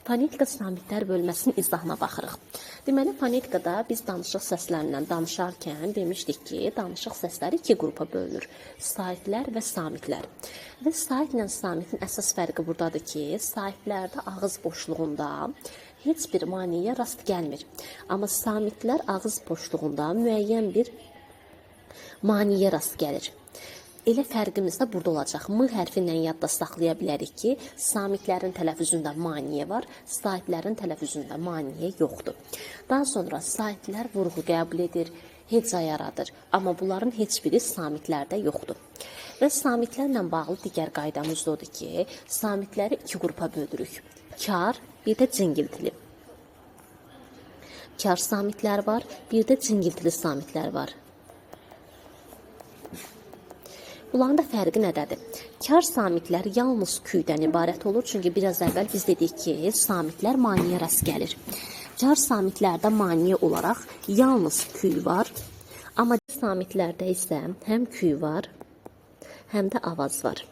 Fonetika samitlər bölməsinin izahına baxırıq. Deməli, fonetikada biz danışıq səslərindən danışarkən demişdik ki, danışıq səsləri iki qrupa bölünür. Saitlər və samitlər. Və saitlə samitin əsas fərqi buradadır ki, saitlərdə ağız boşluğunda heç bir maneəyə rast gəlmir. Amma samitlər ağız boşluğunda müəyyən bir maneəyə rast gəlir. Elə fərqimiz də burada olacaq. M hərfindən yadda saxlaya bilərik ki, samitlərin tələffüzündə maneə var, saitlərin tələffüzündə maneə yoxdur. Daha sonra saitlər vurğu qəbul edir, heca yaradır. Amma bunların heç biri samitlərdə yoxdur. Və samitlərlə bağlı digər qaydamız da odur ki, samitləri iki qrupa bölürük. Kar, bir də cingiltili. Kar samitlər var, bir də cingiltili samitlər var. Bunların da fərqi nədədir? Kar samitlər yalnız küydən ibarət olur. Çünki biraz əvvəl biz dedik ki, samitlər maneəyə rast gəlir. Kar samitlərdə maneə olaraq yalnız küy var. Amma samitlərdə isə həm küy var, həm də avaz var.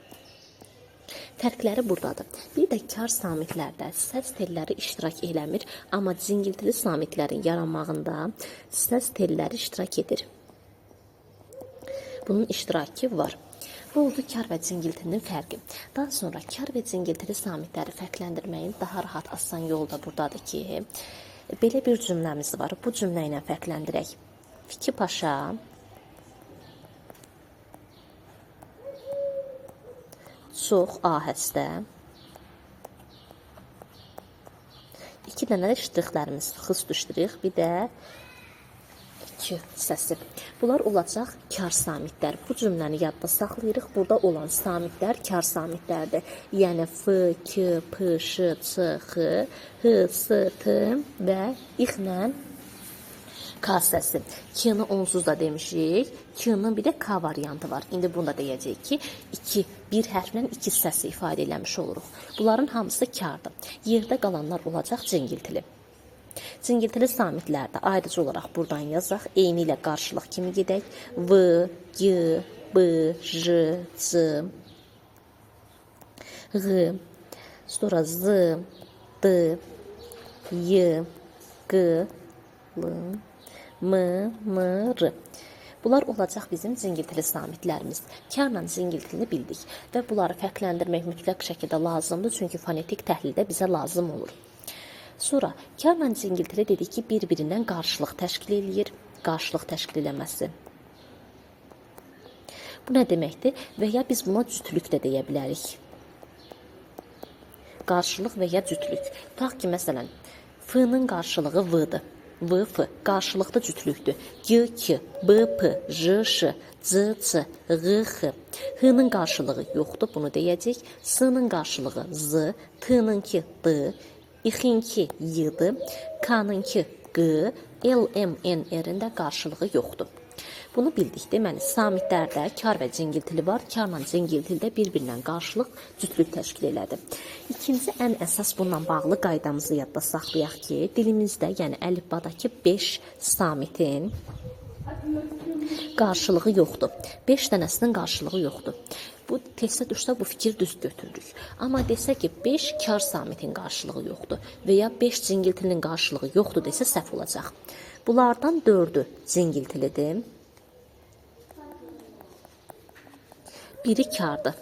Fərqləri buradadır. Bir də kar samitlərdə səs telləri iştirak eləmir. Amma cingiltili samitlərin yaranmağında səs telləri iştirak edir. Bunun iştirakı var. Bu oldu kar və cingiltinin fərqi. Daha sonra kar və cingiltili samitləri fərqləndirməyin daha rahat, asan yolu da buradadır ki, belə bir cümləmiz var. Bu cümlə ilə fərqləndirək. Fiki Paşa çox ahəstə. İki dənə də ştrixlərimiz xıs düşdürük. Bir də səsi. Bunlar olacaq kar samitlər. Bu cümləni yadda saxlayırıq. Burada olan samitlər kar samitlərdir. Yəni f, k, p, ş, ç, x, h, s, t və ixlə k səsi. K-nı onsuz da demişik. K-nın bir də k variantı var. İndi bunu da deyəcəyik ki, bir hərflə iki səsi ifadə eləmiş oluruq. Bunların hamısı kardır. Yerdə qalanlar olacaq cingiltili. Cingiltili samitlərdə ayrıca olaraq buradan yazaq. Eyni ilə qarşılıq kimi gedək. V, G, B, J, C, G, sonra Z, D, Y, G, L, M, M, R. Bunlar olacaq bizim cingiltili samitlərimiz. Karla cingiltilini bildik və bunları fərqləndirmək mütləq şəkildə lazımdır. Çünki fonetik təhlildə bizə lazım olur. Sonra karla cingiltili dedik ki, bir-birindən qarşılıq təşkil eləyir. Qarşılıq təşkil eləməsi. Bu nə deməkdir? Və ya biz buna cütlük də deyə bilərik. Qarşılıq və ya cütlük. Tutaq ki, məsələn, f-nın qarşılığı v-dır. V-f qarşılıqda cütlükdür. G-k, B-p, J-ş, C-ç, G-x. H-nın qarşılığı yoxdur, bunu deyəcək. S-nın qarşılığı z, T-nınki d, İxinki y-dır, K-nınki g, L-M-N-R-in də qarşılığı yoxdur. Bunu bildik. Deməli, samitlərdə kar və cingiltili var. Karla cingiltili də bir-birindən qarşılıq cütlük təşkil elədi. İkinci ən əsas bununla bağlı qaydamızı yadda saxlayaq ki, dilimizdə, yəni əlifbadakı 5 samitin qarşılığı yoxdur. 5 dənəsinin qarşılığı yoxdur. Bu testə düşsə bu fikir düz götürürük. Amma desə ki, 5 kar samitin qarşılığı yoxdur və ya 5 cingiltilinin qarşılığı yoxdur desə səhv olacaq. Bunlardan 4-ü cingiltilidir. Biri kardır.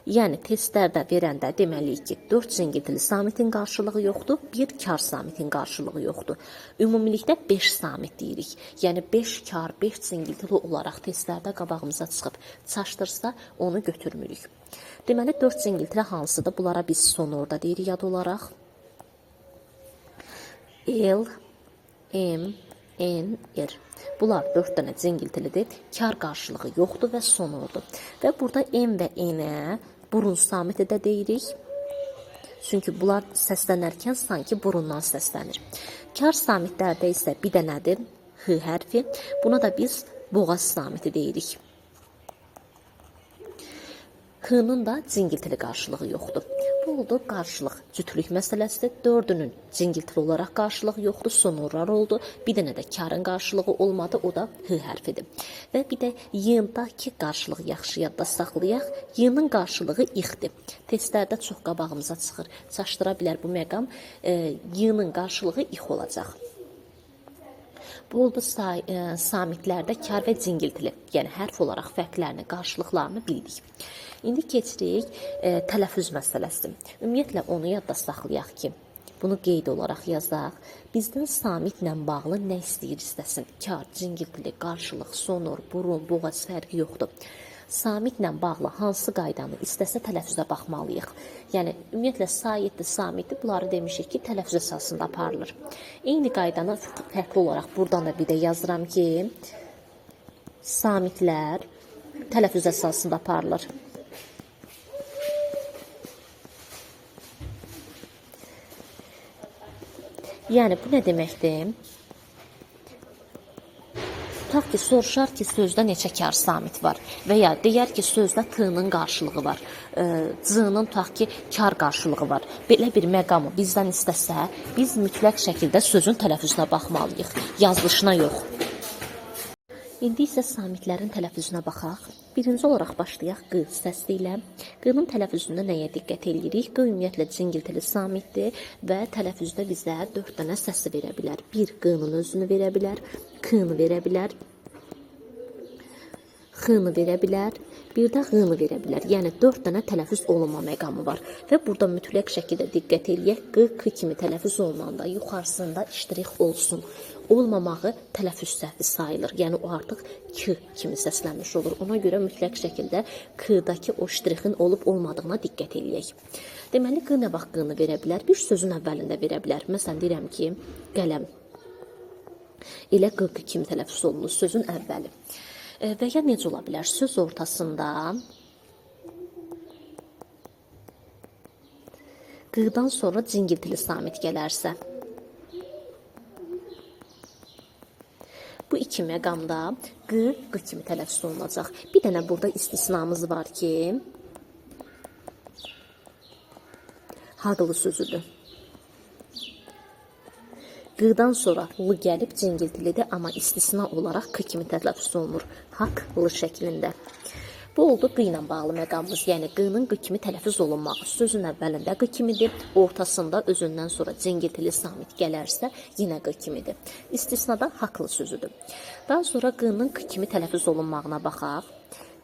Yəni testlərdə verəndə deməliyik ki, 4 cingiltili samitin qarşılığı yoxdur, 1 kar samitin qarşılığı yoxdur. Ümumilikdə 5 samit deyirik. Yəni 5 kar, 5 cingiltili olaraq testlərdə qabağımıza çıxıb çaşdırsa onu götürmürük. Deməli 4 cingiltili hansıdır? Bunlara biz son orada deyirik yad olaraq. L, M, N, R. Bunlar 4 dənə cingiltilidir. Kar qarşılığı yoxdur və son ordu. Və burada M və N-ə burun samiti də deyirik. Çünki bunlar səslənərkən sanki burundan səslənir. Kar samitlərdə isə bir dənədir H hərfi. Buna da biz boğaz samiti deyirik. H-nın da cingiltili qarşılığı yoxdur. Bu oldu qarşılıq, cütlük məsələsidir. 4-ünün cingiltili olaraq qarşılığı yoxdur, sonurlar oldu. Bir dənə də karın qarşılığı olmadı, o da h hərfidir. Və bir də y-ndakı qarşılığı yaxşı yadda saxlayaq. Y-nın qarşılığı ixdir. Testlərdə çox qabağımıza çıxır. Çaşdıra bilər bu məqam. Y-nın qarşılığı ix olacaq. Bu oldu samitlərdə kar və cingiltili, yəni hərf olaraq fərqlərini, qarşılıqlarını bildik. İndi keçirik tələffüz məsələsi. Ümumiyyətlə onu yadda saxlayaq ki, bunu qeyd olaraq yazaq. Bizdən samitlə bağlı nə istəyir istəsin? Kar, cingiltili, qarşılıq, sonur, burun, boğaz fərqi yoxdur. Samitlə bağlı hansı qaydanı istəsə tələffüzə baxmalıyıq. Yəni, ümumiyyətlə, saitli, samitli bunları demişik ki, tələffüz əsasında aparılır. Eyni qaydanı fərqli olaraq buradan da bir də yazıram ki, samitlər tələffüz əsasında aparılır. Yəni, bu nə deməkdir? Tutaq ki, soruşar ki, sözdə neçə kar samit var və ya deyər ki, sözdə t-nın qarşılığı var, c-nın tutaq ki, kar qarşılığı var. Belə bir məqamı bizdən istəsə, biz mütləq şəkildə sözün tələffüzünə baxmalıyıq, yazılışına yox. İndi isə samitlərin tələffüzünə baxaq. Birinci olaraq başlayaq q səsi ilə. Q-nın tələffüzündə nəyə diqqət edirik? Q ümumiyyətlə cingiltili samitdir və tələffüzdə bizə 4 dənə səsi verə bilər. Bir q-nın özünü verə bilər, k-nı verə bilər, x-nı verə bilər, bir də q-nı verə bilər. Yəni 4 dənə tələffüz olunma məqamı var. Və burada mütləq şəkildə diqqət edək. Q, k kimi tələffüz olunanda yuxarısında iştirik olsun. Olmamağı tələffüz səhvi sayılır. Yəni o artıq k kimi səslənmiş olur. Ona görə mütləq şəkildə k-dakı o ştrixin olub olmadığına diqqət edək. Deməli, q nə vaxt q-nı verə bilər? Bir sözün əvvəlində verə bilər. Məsələn, deyirəm ki, qələm elə q kimi tələffüz olunur sözün əvvəli. Və ya necə ola bilər? Söz ortasında q-dan sonra cingiltili samit gələrsə, bu iki məqamda q kimi tələffüz olunacaq. Bir dənə burada istisnamız var ki, haqlı sözüdür. Q-dan sonra l gəlib cingiltilidir, amma istisna olaraq k kimi tələffüz olunur. Haqlı şəklində. Bu oldu q ilə bağlı məqamımız, yəni q-nın q kimi tələffüz olunmağı. Sözün əvvəlində q kimidir, ortasında özündən sonra cingiltili samit gələrsə, yenə q kimidir. İstisnada haqlı sözüdür. Daha sonra q-nın k kimi tələffüz olunmağına baxaq.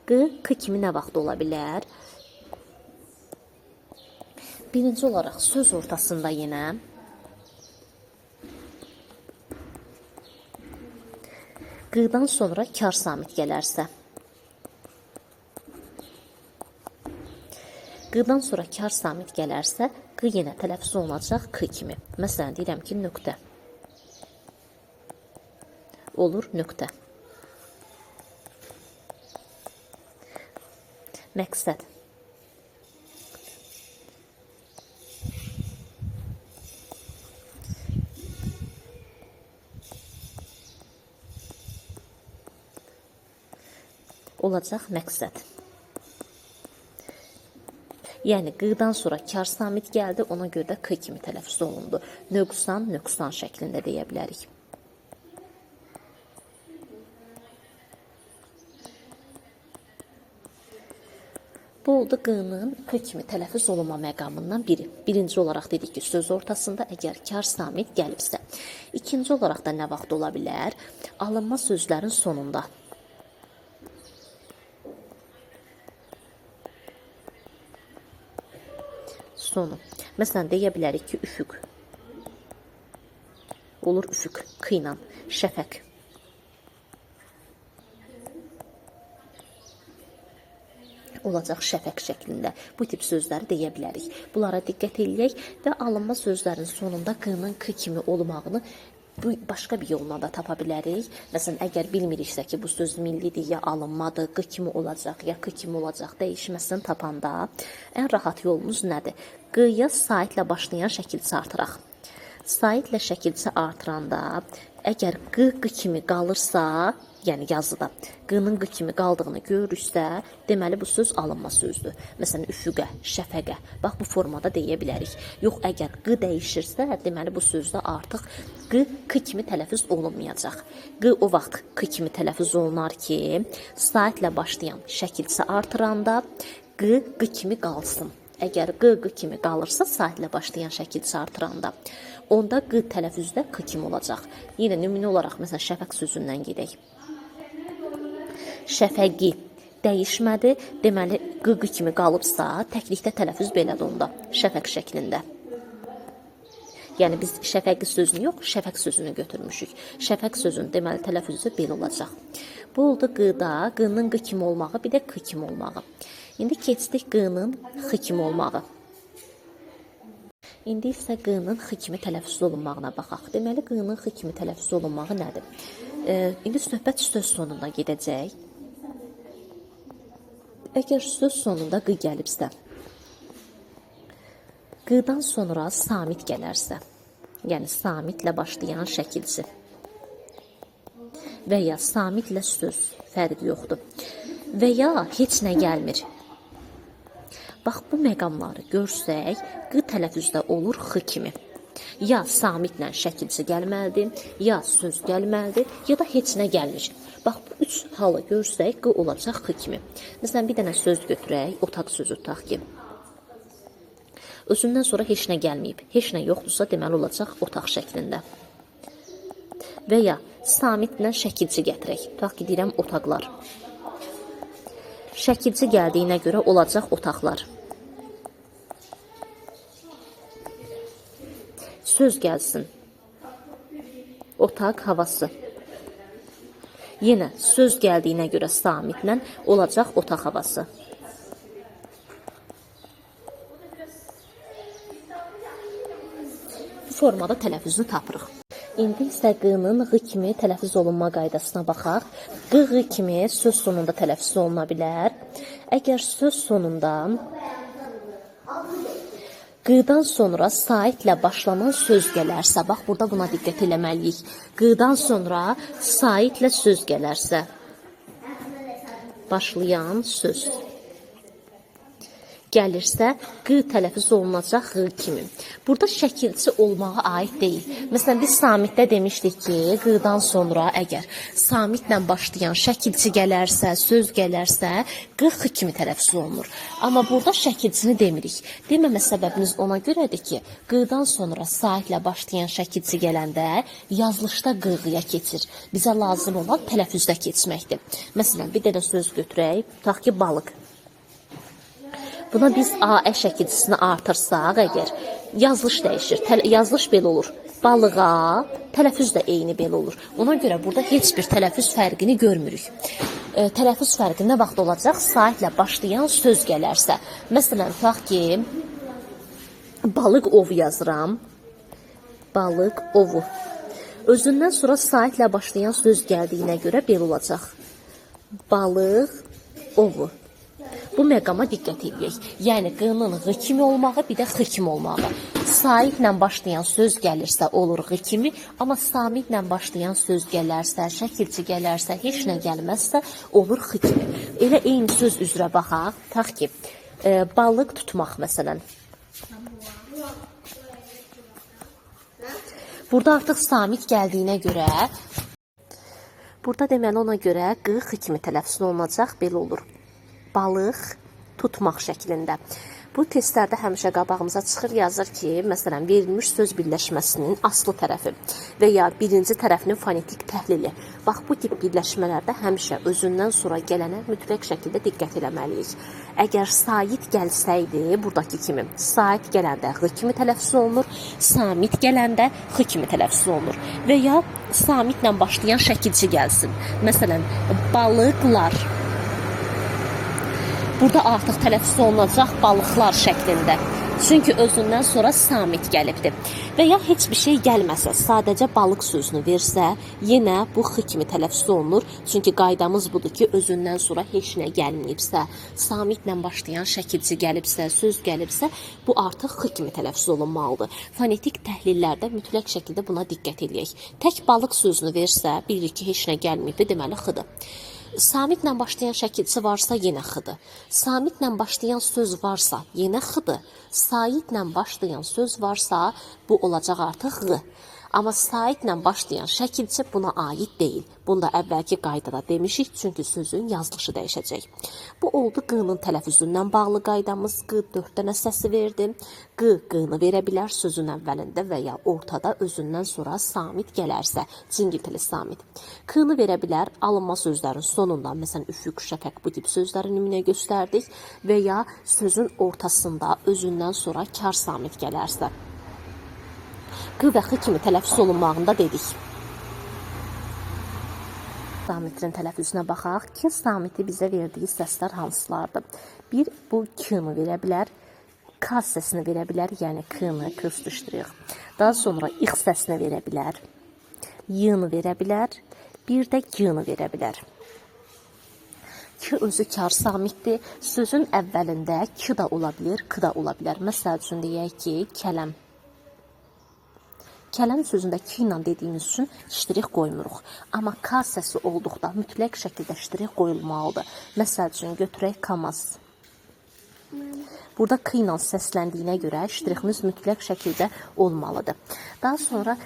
Q, k kimi nə vaxt ola bilər? Birinci olaraq söz ortasında yenə q-dan sonra kar samit gələrsə, q-dan sonra kar samit gələrsə, q yenə tələffüz olunacaq k kimi. Məsələn, deyirəm ki, nöqtə. Olur, nöqtə. Məqsəd. Olacaq məqsəd. Yəni, q-dan sonra kar samit gəldi, ona görə də k kimi tələffüz olundu. Nöqsan, nöqsan şəklində deyə bilərik. Bu oldu q-nın k kimi tələffüz olunma məqamından biri. Birinci olaraq dedik ki, söz ortasında əgər kar samit gəlibsə. İkinci olaraq da nə vaxt ola bilər? Alınma sözlərin sonunda. Sonu. Məsələn, deyə bilərik ki, üfüq. Olur üfüq, k ilə, şəfəq. Olacaq şəfəq şəklində. Bu tip sözləri deyə bilərik. Bunlara diqqət edək və alınma sözlərin sonunda q-nın k kimi olmağını başqa bir yolla da tapa bilərik. Məsələn, əgər bilmiriksə ki, bu söz millidir, ya alınmadır, q kimi olacaq, ya k kimi olacaq, dəyişməsini tapanda ən rahat yolumuz nədir? Q-ya saitlə başlayan şəkilçi artıraq. Saitlə şəkilçi artıranda əgər q kimi qalırsa, yəni yazıda qının q kimi qaldığını görürüksə, deməli bu söz alınma sözdür. Məsələn, üfüqə, şəfəqə, bax bu formada deyə bilərik. Yox, əgər q dəyişirsə, deməli bu sözdə artıq k kimi tələffüz olunmayacaq. Q o vaxt k kimi tələffüz olunar ki, saitlə başlayan şəkilçi artıranda q kimi qalsın. Əgər q kimi qalırsa, saitlə başlayan şəkilçi artıranda, onda q tələffüzdə k kimi olacaq. Yenə nümunə olaraq, məsələn, şəfəq sözündən gedək. Şəfəqi dəyişmədi, deməli q kimi qalıbsa, təklikdə tələffüz belədir onda, şəfəq şəklində. Yəni biz şəfəqi sözünü yox, şəfəq sözünü götürmüşük. Şəfəq sözünün deməli tələffüzü belə olacaq. Bu oldu q-da, q-nın q kimi olmağı, bir də k kimi olmağı. İndi keçdik q-nın x kimi olmağı. İndi isə q-nın x kimi tələffüz olunmağına baxaq. Deməli q-nın x kimi tələffüz olunmağı nədir? İndi söhbət söz sonunda gedəcək. Əgər söz sonunda q gəlibsə, q-dan sonra samit gələrsə, yəni samitlə başlayan şəkilçi və ya samitlə söz, fərqi yoxdur. Və ya heç nə gəlmir. Bax, bu məqamları görsək, q tələffüzdə olur x kimi. Ya samitlə şəkilçi gəlməlidir, ya söz gəlməlidir, ya da heç nə gəlmir. Bax, bu üç halı görsək, q olacaq x kimi. Məsələn, bir dənə söz götürək, otaq sözü tutaq ki. Özündən sonra heç nə gəlməyib, heç nə yoxdursa, deməli olacaq otaq şəklində. Və ya samitlə şəkilçi gətirək. Tutaq ki, deyirəm otaqlar. Şəkilçi gəldiyinə görə olacaq otaqlar. Söz gəlsin. Otaq havası. Yenə söz gəldiyinə görə samitlə olacaq otaq havası. Bu formada tələffüzünü tapırıq. İndi isə q-nın q kimi tələffüz olunma qaydasına baxaq. Q kimi söz sonunda tələffüz oluna bilər. Əgər söz sonunda q-dan sonra saitlə başlanan söz gələrsə, bax burada buna diqqət eləməliyik. Q-dan sonra saitlə söz gələrsə, başlayan söz gəlirsə, q tələffüz olunacaq q kimi. Burada şəkilçi olmağa aid deyil. Məsələn, biz samitdə demişdik ki, q-dan sonra əgər samitlə başlayan şəkilçi gələrsə, söz gələrsə, q x kimi tələffüz olunur. Amma burada şəkilçini demirik. Deməmə səbəbimiz ona görədir ki, q-dan sonra saitlə başlayan şəkilçi gələndə yazılışda q-ya keçir. Bizə lazım olan tələffüzdə keçməkdir. Məsələn, bir dənə söz götürək, tutaq ki, balıq. Buna biz AE şəkilçisini artırsaq, əgər yazılış dəyişir, yazılış belə olur. Balığa tələffüz də eyni belə olur. Ona görə burada heç bir tələffüz fərqini görmürük. Tələffüz fərqi nə vaxt olacaq? Saitlə başlayan söz gələrsə. Məsələn, tutaq ki, balıq ovu yazıram. Balıq ovu. Özündən sonra saitlə başlayan söz gəldiyinə görə belə olacaq. Balıq ovu. Bu məqama diqqət edək. Yəni, q-nın q kimi olmağı, bir də x kimi olmağı. Saitlə başlayan söz gəlirsə, olur q kimi, amma samitlə başlayan söz gələrsə, şəkilçi gələrsə, heç nə gəlməzsə, olur x kimi. Elə eyni söz üzrə baxaq. Tutaq ki, balıq tutmaq, məsələn. Burada artıq samit gəldiyinə görə, burada deməli ona görə q x kimi tələffüz olunacaq, belə olur. Balıq tutmaq şəklində. Bu testlərdə həmişə qabağımıza çıxır, yazır ki, məsələn, verilmiş söz birləşməsinin aslı tərəfi və ya birinci tərəfinin fonetik təhlili. Bax, bu tip birləşmələrdə həmişə özündən sonra gələnə mütləq şəkildə diqqət eləməliyik. Əgər sait gəlsəydi, buradakı kimi, sait gələndə x kimi tələffüz olunur, samit gələndə x kimi tələffüz olunur. Və ya samitlə başlayan şəkilçi gəlsin. Məsələn, balıqlar. Burada artıq tələffüz olunacaq balıqlar şəklində. Çünki özündən sonra samit gəlibdir. Və ya heç bir şey gəlməsə, sadəcə balıq sözünü versə, yenə bu x kimi tələffüz olunur. Çünki qaydamız budur ki, özündən sonra heç nə gəlməyibsə, samitlə başlayan şəkilçi gəlibsə, söz gəlibsə, bu artıq x kimi tələffüz olunmalıdır. Fonetik təhlillərdə mütləq şəkildə buna diqqət edək. Tək balıq sözünü versə, bilirik ki, heç nə gəlməyibdir, deməli x-dır. Samitlə başlayan şəkilçi varsa yenə x-dır. Samitlə başlayan söz varsa yenə x-dır. Saitlə başlayan söz varsa bu olacaq artıq g. Amma saitlə başlayan şəkilçi buna aid deyil. Bunda əvvəlki qaydada demişik, çünki sözün yazılışı dəyişəcək. Bu oldu q-nın tələffüzündən bağlı qaydamız. Q 4 dənə səsi verdi. Q-nı verə bilər sözün əvvəlində və ya ortada özündən sonra samit gələrsə, cingiltili samit. K-nı verə bilər alınma sözlərin sonunda, məsələn, üfüq, şəfəq bu tip sözləri nümunə göstərdik və ya sözün ortasında özündən sonra kar samit gələrsə. Q və x kimi tələffüz olunmağında dedik. Samitrin tələffüzünə baxaq ki, samiti bizə verdiyi səslər hansılardır? Bir, bu k-nı verə bilər, k səsini verə bilər, yəni k-nı, k sıxışdırıq. Daha sonra x səsini verə bilər, y-nı verə bilər, bir də g-nı verə bilər. K özü kar samitdir. Sözün əvvəlində k da ola bilər, k da ola bilər. Məsəl üçün deyək ki, kələm. Kələm sözündə k ilə dediyimiz üçün ştrix qoymuruq. Amma k səsi olduqda mütləq şəkildə ştrix qoyulmalıdır. Məsəl üçün götürək kamaz. Burada k ilə səsləndiyinə görə ştriximiz mütləq şəkildə olmalıdır. Daha sonra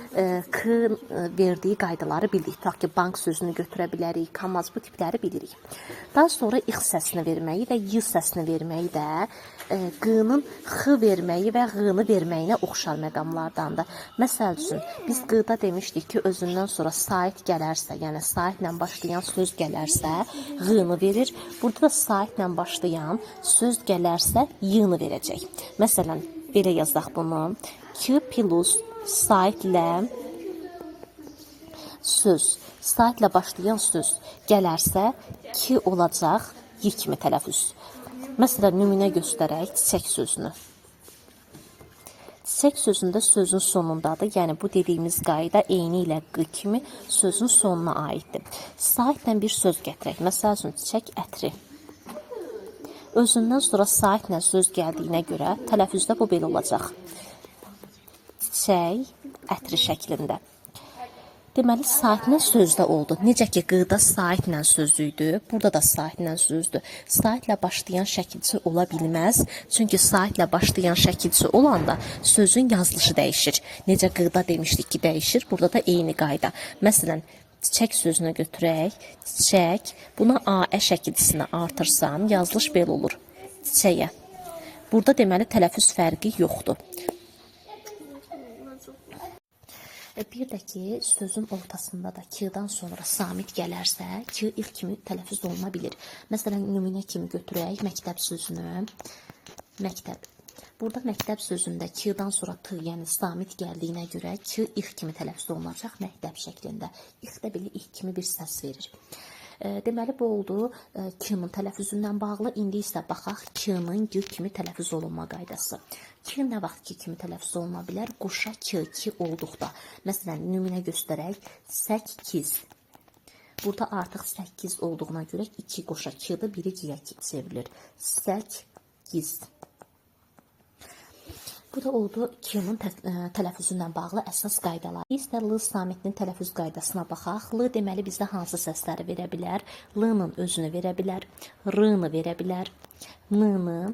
k verdiyi qaydaları bildik. Tutaq ki, bank sözünü götürə bilərik, kamaz bu tipləri bilirik. Daha sonra x səsini verməyi və y səsini verməyi də q-nın x verməyi və ğ-nı verməyinə oxşar məqamlardandır. Məsəl üçün, biz q-da demişdik ki, özündən sonra sait gələrsə, yəni saitlə başlayan söz gələrsə, ğ-nı verir. Burada da saitlə başlayan söz gələrsə, y-nı verəcək. Məsələn, belə yazaq bunu. K plus saitlə söz, saitlə başlayan söz gələrsə, k olacaq y kimi tələffüz. Məsələn, nümunə göstərək çiçək sözünü. Çiçək sözündə sözün sonundadır, yəni bu dediyimiz qayda eyni ilə q kimi sözün sonuna aiddir. Saitlə bir söz gətirək, məsəl üçün çiçək ətri. Özündən sonra saitlə söz gəldiyinə görə tələffüzdə bu belə olacaq. Çiçək ətri şəklində. Deməli, saitlə sözdə oldu. Necə ki, q-da saitlə sözüydü, burada da saitlə sözdür. Saitlə başlayan şəkilçi ola bilməz, çünki saitlə başlayan şəkilçi olanda sözün yazılışı dəyişir. Necə q-da demişdik ki, dəyişir, burada da eyni qayda. Məsələn, çiçək sözünü götürək, çiçək, buna a-ə şəkilçisini artırsam, yazılış belə olur, çiçəyə. Burada deməli, tələffüz fərqi yoxdur. Bir də ki, sözün ortasında da k-dan sonra samit gələrsə, k ilk kimi tələffüz oluna bilir. Məsələn, nümunə kimi götürək məktəb sözünü. Məktəb. Burada məktəb sözündə k-dan sonra t, yəni samit gəldiyinə görə k ilk kimi tələffüz olunacaq məktəb şəklində. İlk də belə ilk kimi bir səs verir. Deməli, bu oldu k-nın tələffüzündən bağlı. İndi isə baxaq k-nın g kimi tələffüz olunma qaydası. K nə vaxt ki kimi tələffüz oluna bilər? Qoşa k olduqda. Məsələn, nümunə göstərək. 8. Burada artıq 8 olduğuna görə 2 qoşa k-dır, biri g-yə çevrilir. 8. Bu da oldu k-nın tələffüzündən bağlı əsas qaydalar. Biz də l samitinin tələffüz qaydasına baxaq. L deməli bizdə hansı səsləri verə bilər? L-nın özünü verə bilər, r-nı verə bilər, n-nı,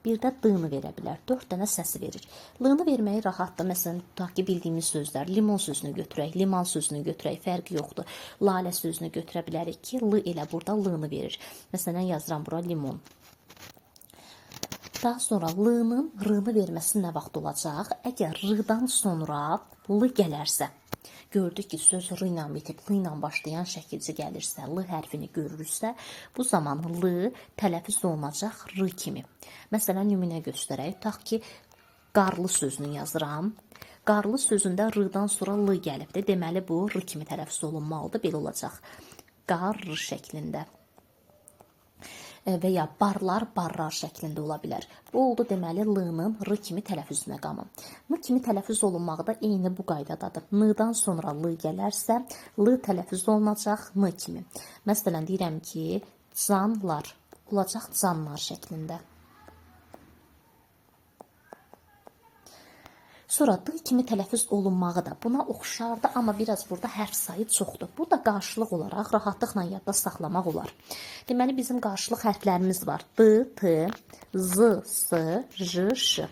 bir də d-nı verə bilər. 4 dənə səsi verir. L-nı verməyi rahatdır. Məsələn, tutaq ki, bildiyimiz sözlər. Limon sözünü götürək, liman sözünü götürək, fərqi yoxdur. Lalə sözünü götürə bilərik ki, l elə burada l-nı verir. Məsələn, yazıram bura limon. Daha sonra l-nın r-nı verməsi nə vaxt olacaq? Əgər r-dan sonra l gələrsə, gördük ki, söz r ilə bitib, l ilə başlayan şəkilci gəlirsə, l hərfini görürsə, bu zaman l tələffüz olunacaq r kimi. Məsələn, nümunə göstərək. Tutaq ki, qarlı sözünü yazıram. Qarlı sözündə r-dan sonra l gəlibdir. Deməli, bu r kimi tələffüz olunmalıdır. Belə olacaq. Qar şəklində. və ya barlar, barrar şəklində ola bilər. Bu oldu deməli l-nın r kimi tələffüz məqamı. M kimi tələffüz olunmağı da eyni bu qaydadadır. N-dan sonra l gələrsə, l tələffüz olunacaq n kimi. Məsələn, deyirəm ki, canlar olacaq canlar şəklində. Sonra d kimi tələffüz olunmağı da buna oxşardı, amma biraz burada hərf sayı çoxdur. Bu da qarşılıq olaraq rahatlıqla yadda saxlamaq olar. Deməli, bizim qarşılıq hərflərimiz var. D, T, Z, S, J, Ş.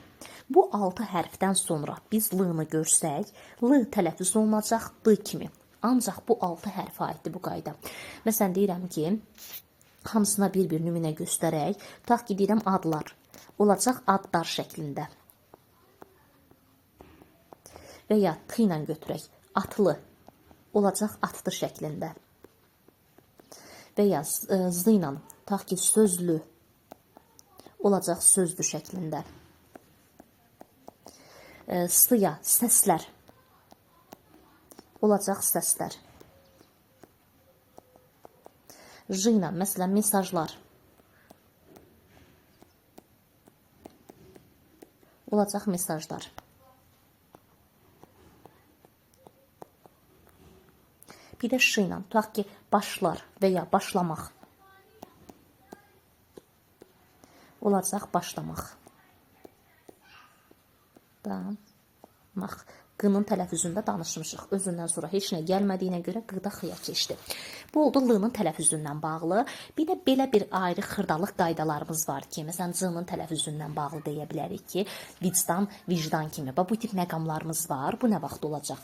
Bu 6 hərfdən sonra biz l-nı görsək, l tələffüz olunacaq d kimi. Ancaq bu 6 hərfə aiddir bu qayda. Məsələn, deyirəm ki, hamısına bir-bir nümunə göstərək. Tutaq ki, deyirəm adlar. Olacaq adlar şəklində. Və ya t ilə götürək. Atlı olacaq atlı şəklində. Və ya z ilə, tutaq ki, sözlü olacaq sözdü şəklində. S-ya səslər olacaq səslər. J ilə, məsələn, mesajlar olacaq mesajlar. Bir də ş ilə, tutaq ki, başlar və ya başlamaq olacaq başlamaq. Qının tələffüzündə danışmışıq. Özündən sonra heç nə gəlmədiyinə görə qıda xıya keçdi. Bu oldu l-nın tələffüzündən bağlı. Bir də belə bir ayrı xırdalıq qaydalarımız var ki, məsələn, c-nın tələffüzündən bağlı deyə bilərik ki, vicdan, vicdan kimi. Bu tip məqamlarımız var. Bu nə vaxt olacaq?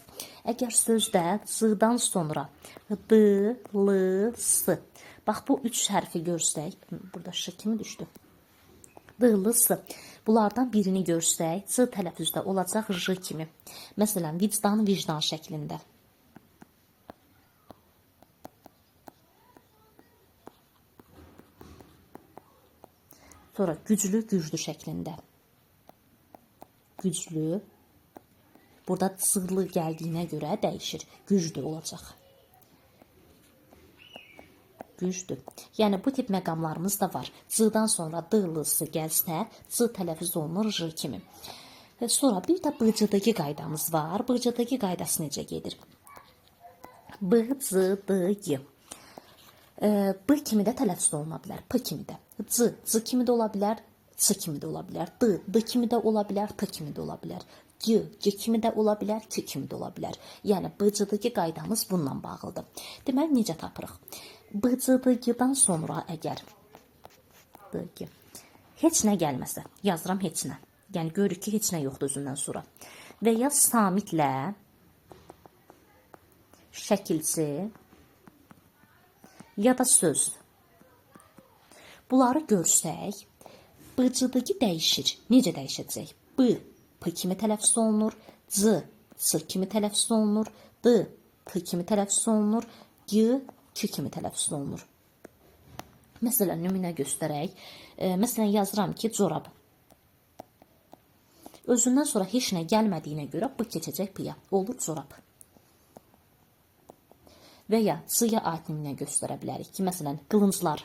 Əgər sözdə c-dan sonra d, l, s. Bax, bu 3 hərfi görsək, burada ş kimi düşdü. D, l, s. Bunlardan birini görsək, c tələffüzdə olacaq j kimi. Məsələn, vicdan, vicdan şəklində. Sonra güclü, güclü şəklində. Güclü. Burada c-lı gəldiyinə görə dəyişir. Güclü olacaq. Gücdür. Yəni, bu tip məqamlarımız da var. C-dan sonra d-lısı gəlsə, c tələffüz olunur j kimi. Sonra bir də b-cıdakı qaydamız var. B-cıdakı qaydası necə gedir? B, c, d, y. B kimi də tələffüz oluna bilər. P kimi də. C kimi də ola bilər. C kimi də ola bilər. D kimi də ola bilər. T kimi də ola bilər. G kimi də ola bilər. K kimi də ola bilər. Yəni, b-cıdakı qaydamız bununla bağlıdır. Deməli, necə tapırıq? B-C-D-G-dan sonra əgər heç nə gəlməsə, yazıram heç nə. Yəni, görürük ki, heç nə yoxdur özündən sonra. Və ya samitlə şəkilçi ya da söz. Bunları görsək, B-C-D-G dəyişir. Necə dəyişəcək? B, P kimi tələffüz olunur. C, C kimi tələffüz olunur. D, T kimi tələffüz olunur. G, K kimi tələffüz olunur. Məsələn, nümunə göstərək. Məsələn, yazıram ki, corab. Özündən sonra heç nə gəlmədiyinə görə bu keçəcək p-ya. Olur corab. Və ya c-ya aid nümunə göstərə bilərik ki, məsələn, qılınclar.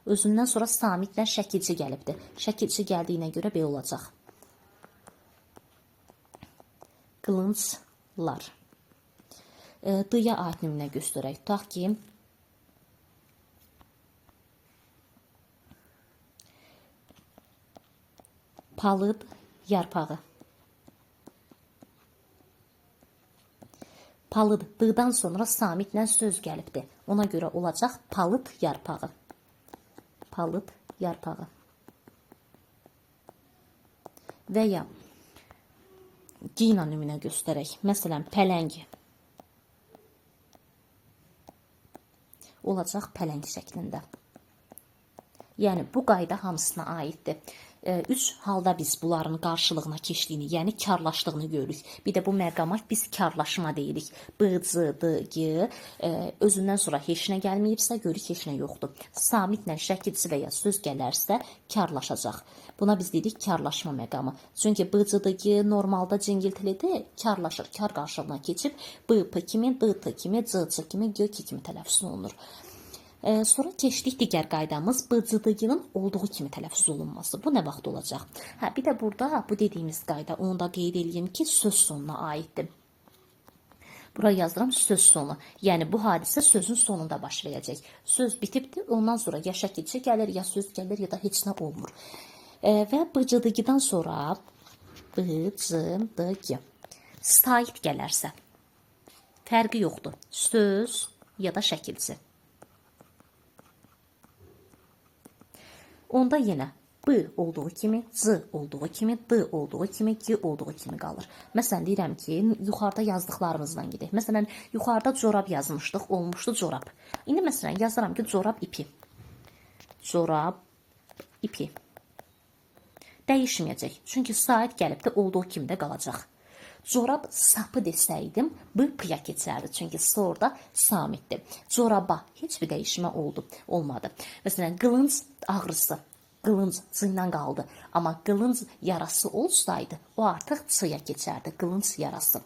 Özündən sonra samitlə şəkilçi gəlibdir. Şəkilçi gəldiyinə görə b olacaq. Qılınclar. D-ya aid nümunə göstərək. Tutaq ki, palıd yarpağı. Palıd D-dan sonra samitlə söz gəlibdir. Ona görə olacaq palıd yarpağı. Palıd yarpağı. Və ya G ilə nümunə göstərək. Məsələn, pələng. Olacaq pələng şəklində. Yəni, bu qayda hamısına aiddir. 3 halda biz bunların qarşılığına keçdiyini, yəni karlaşdığını görürük. Bir də bu məqama biz karlaşma deyirik. B, C, D, G özündən sonra heç nə gəlməyibsə, görürük heç nə yoxdur. Samitlə şəkilçi və ya söz gələrsə, karlaşacaq. Buna biz deyirik karlaşma məqamı. Çünki B, C, D, G normalda cingiltilidir, karlaşır. Kar qarşılığına keçib B, P kimi, D, T kimi, C, C kimi, G, K kimi tələffüz olunur. Sonra keçdik digər qaydamız bıcıdığının olduğu kimi tələffüz olunması. Bu nə vaxt olacaq? Hə, bir də burada bu dediyimiz qayda, onu da qeyd edeyim ki, söz sonuna aiddir. Buraya yazıram söz sonu. Yəni bu hadisə sözün sonunda baş verəcək. Söz bitibdir, ondan sonra ya şəkilçi gəlir, ya söz gəlir, ya da heç nə olmur. Və bıcıdıqdan sonra bıcıdıqı sait gələrsə fərqi yoxdur. Söz ya da şəkilçi. Onda yenə b olduğu kimi, c olduğu kimi, d olduğu kimi, g olduğu kimi qalır. Məsələn, deyirəm ki, yuxarıda yazdıqlarımızdan gedək. Məsələn, yuxarıda corab yazmışdıq, olmuşdu corab. İndi məsələn, yazaram ki, corab ipi. Corab ipi. Dəyişməyəcək. Çünki sait gəlib də olduğu kimi də qalacaq. Corab sapı desəydim, b p-ya keçərdi. Çünki sonra samitdir. Coraba heç bir dəyişmə olmadı. Məsələn, qılınc ağrısı. Qılınc c ilə qaldı. Amma qılınc yarası olsaydı, o artıq c-ya keçərdi. Qılınc yarası.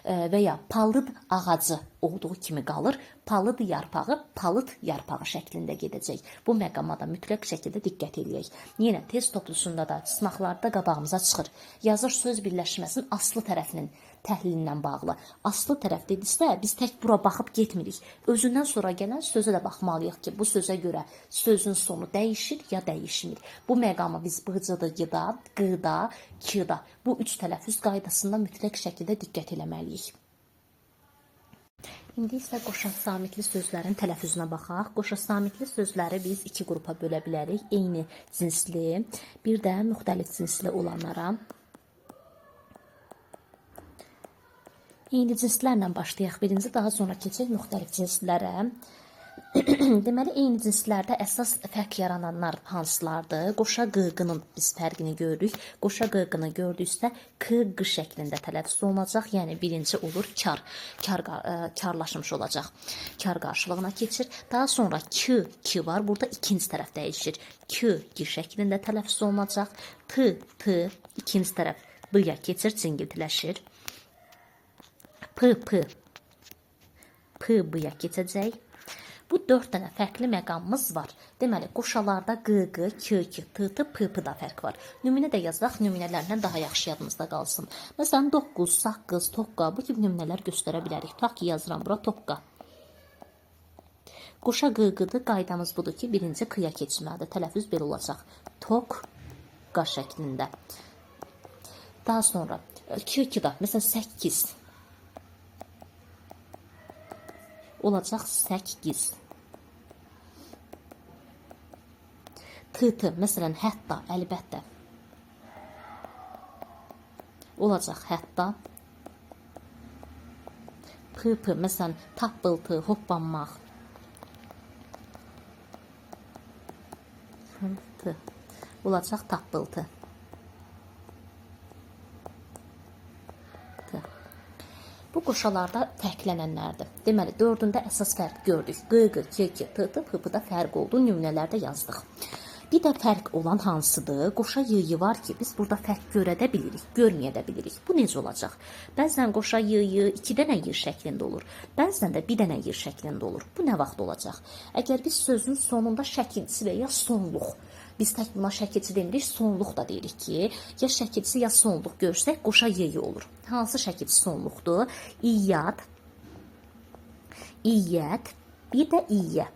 Və ya palıd ağacı olduğu kimi qalır. Palıd yarpağı, palıd yarpağı şəklində gedəcək. Bu məqama da mütləq şəkildə diqqət edək. Yenə test toplusunda da, sınaqlarda qabağımıza çıxır. Yazır söz birləşməsinin aslı tərəfinin təhlilindən bağlı. Aslı tərəf dedisə, biz tək bura baxıb getmirik. Özündən sonra gələn sözə də baxmalıyıq ki, bu sözə görə sözün sonu dəyişir ya dəyişmir. Bu məqamı biz bıcıdıqda, qıda, kıda, bu üç tələffüz qaydasında mütləq şəkildə diqqət eləməliyik. İndi isə qoşa samitli sözlərin tələffüzünə baxaq. Qoşa samitli sözləri biz iki qrupa bölə bilərik. Eyni cinsli, bir də müxtəlif cinsli olanlara. Eyni cinslərlə başlayaq. Birinci, daha sonra keçək müxtəlif cinslərə. Deməli, eyni cinslərdə əsas fərq yarananlar hansılardır? Qoşa qığının biz fərqini görürük. Qoşa qığını gördüksə, qı şəklində tələffüz olunacaq. Yəni, birinci olur kar. Karlaşmış olacaq. Kar qarşılığına keçir. Daha sonra ki var. Burada ikinci tərəf dəyişir. Ki şəklində tələffüz olunacaq. T, ikinci tərəf b-ya keçir, cingiltiləşir. P b-ya keçəcək. Bu 4 dənə fərqli məqamımız var. Deməli, qoşalarda q, k, t, p da fərq var. Nümunə də yazaq, nümunələrlə daha yaxşı yadımızda qalsın. Məsələn, 9, saqqız, toqqa bu kimi nümunələr göstərə bilərik. Tutaq ki, yazıram bura toqqa. Qoşa qıdır, qaydamız budur ki, birinci qıya keçməlidir. Tələffüz belə olacaq. Toqqa şəklində. Daha sonra k-da, məsələn, 8 olacaq 8. T, məsələn, hətta, əlbəttə olacaq hətta. P, məsələn, tappıltı, hoppanmaq. T, olacaq tappıltı. Bu qoşalarda fərqlənənlərdir. Deməli, 4-ündə əsas fərq gördük. Q, k, t, p-da fərq oldu. Nümunələrdə yazdıq. Bir də fərq olan hansıdır? Qoşa y var ki, biz burada fərq görə də bilirik, görməyə də bilirik. Bu necə olacaq? Bəzən qoşa y 2 dənə y şəklində olur. Bəzən də 1 dənə y şəklində olur. Bu nə vaxt olacaq? Əgər biz sözün sonunda şəkilçi və ya sonluq, biz tək buna şəkilçi demirik, sonluq da deyirik ki, ya şəkilçi ya sonluq görsək, qoşa y olur. Hansı şəkilçi sonluqdur? İyyət, bir də iyyə.